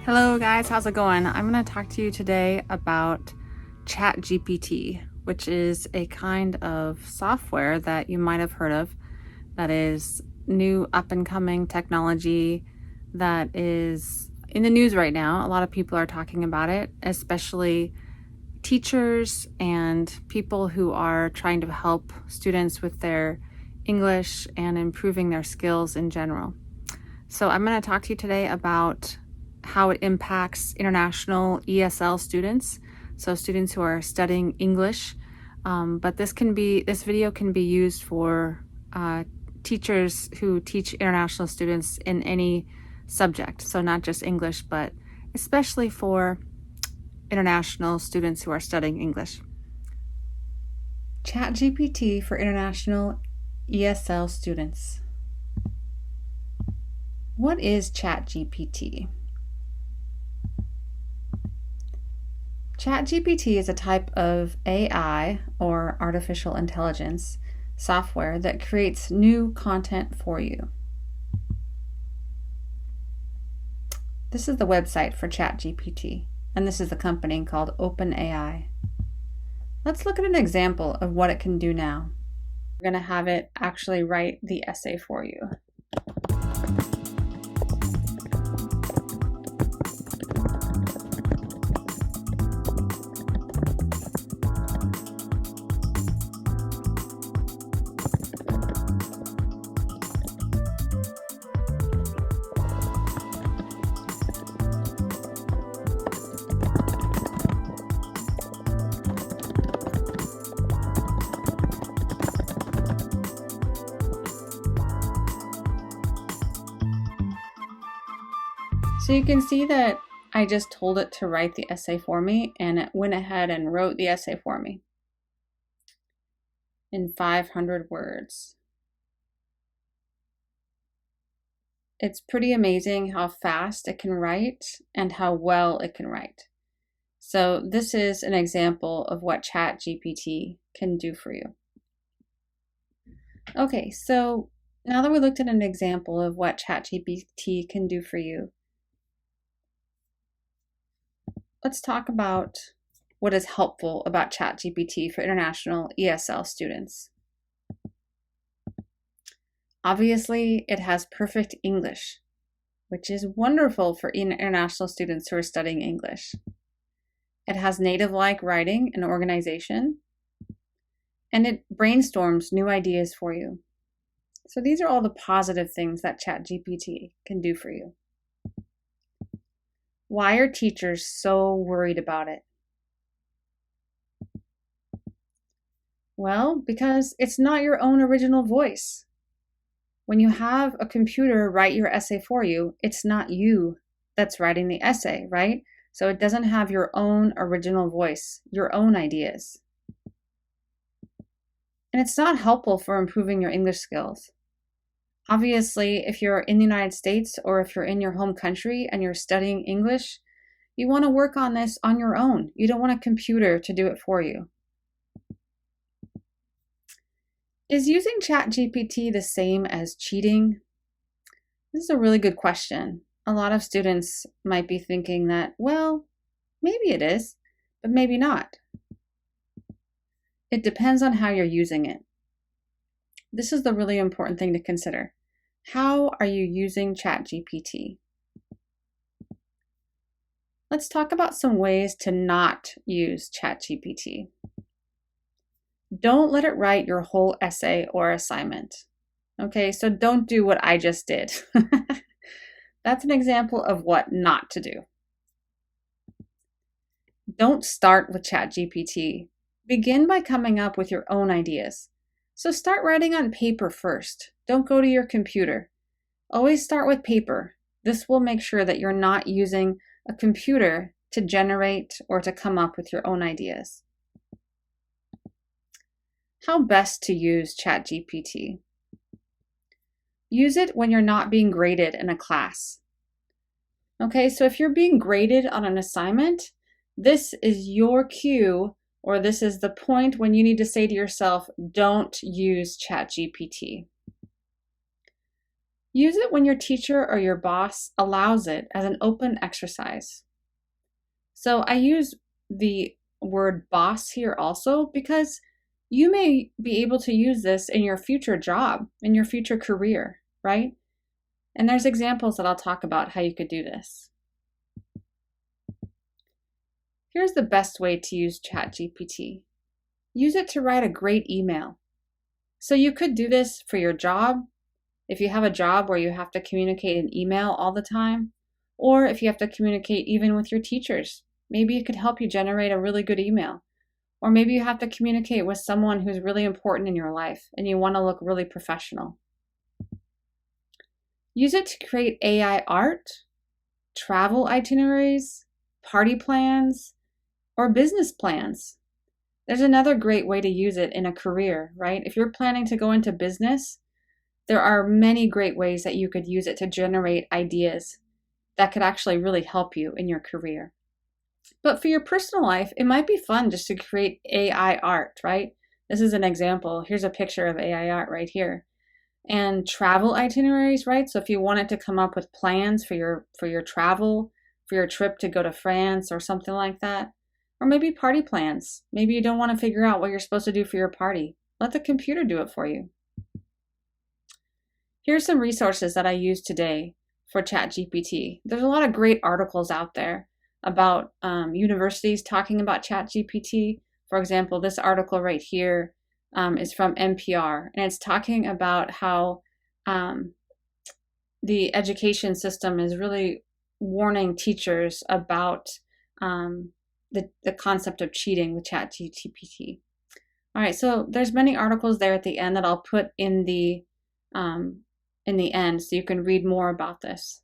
Hello guys, how's it going? I'm going to talk to you today about ChatGPT, which is a kind of software that you might have heard of that is new up and coming technology that is in the news right now. A lot of people are talking about it, especially teachers and people who are trying to help students with their English and improving their skills in general. So I'm going to talk to you today about how it impacts international ESL students, so students who are studying English. But this video can be used for teachers who teach international students in any subject, so not just English, but especially for international students who are studying English. ChatGPT for international ESL students. What is ChatGPT? ChatGPT is a type of AI, or artificial intelligence, software that creates new content for you. This is the website for ChatGPT, and this is the company called OpenAI. Let's look at an example of what it can do now. We're going to have it actually write the essay for you. So you can see that I just told it to write the essay for me, and it went ahead and wrote the essay for me in 500 words. It's pretty amazing how fast it can write and how well it can write. So this is an example of what ChatGPT can do for you. Okay, so now that we looked at an example of what ChatGPT can do for you, let's talk about what is helpful about ChatGPT for international ESL students. Obviously, it has perfect English, which is wonderful for international students who are studying English. It has native-like writing and organization, and it brainstorms new ideas for you. So these are all the positive things that ChatGPT can do for you. Why are teachers so worried about it? Well, because it's not your own original voice. When you have a computer write your essay for you, it's not you that's writing the essay, right? So it doesn't have your own original voice, your own ideas. And it's not helpful for improving your English skills. Obviously, if you're in the United States or if you're in your home country and you're studying English, you want to work on this on your own. You don't want a computer to do it for you. Is using ChatGPT the same as cheating? This is a really good question. A lot of students might be thinking that, well, maybe it is, but maybe not. It depends on how you're using it. This is the really important thing to consider. How are you using ChatGPT? Let's talk about some ways to not use ChatGPT. Don't let it write your whole essay or assignment. Okay, so don't do what I just did. That's an example of what not to do. Don't start with ChatGPT. Begin by coming up with your own ideas. So start writing on paper first. Don't go to your computer. Always start with paper. This will make sure that you're not using a computer to generate or to come up with your own ideas. How best to use ChatGPT? Use it when you're not being graded in a class. Okay, so if you're being graded on an assignment, this is your cue, or this is the point when you need to say to yourself, don't use ChatGPT. Use it when your teacher or your boss allows it as an open exercise. So I use the word boss here also because you may be able to use this in your future job, in your future career, right? And there's examples that I'll talk about how you could do this. Here's the best way to use ChatGPT. Use it to write a great email. So you could do this for your job, if you have a job where you have to communicate in email all the time, or if you have to communicate even with your teachers. Maybe it could help you generate a really good email. Or maybe you have to communicate with someone who's really important in your life and you want to look really professional. Use it to create AI art, travel itineraries, party plans, or business plans. There's another great way to use it in a career, right? If you're planning to go into business, there are many great ways that you could use it to generate ideas that could actually really help you in your career. But for your personal life, it might be fun just to create AI art, right? This is an example. Here's a picture of AI art right here. And travel itineraries, right? So if you wanted to come up with plans for your travel, for your trip to go to France or something like that, or maybe party plans. Maybe you don't want to figure out what you're supposed to do for your party. Let the computer do it for you. Here's some resources that I use today for ChatGPT. There's a lot of great articles out there about universities talking about ChatGPT. For example, this article right here is from NPR, and it's talking about how the education system is really warning teachers about the concept of cheating with ChatGPT. All right, so there's many articles there at the end that I'll put in the end so you can read more about this.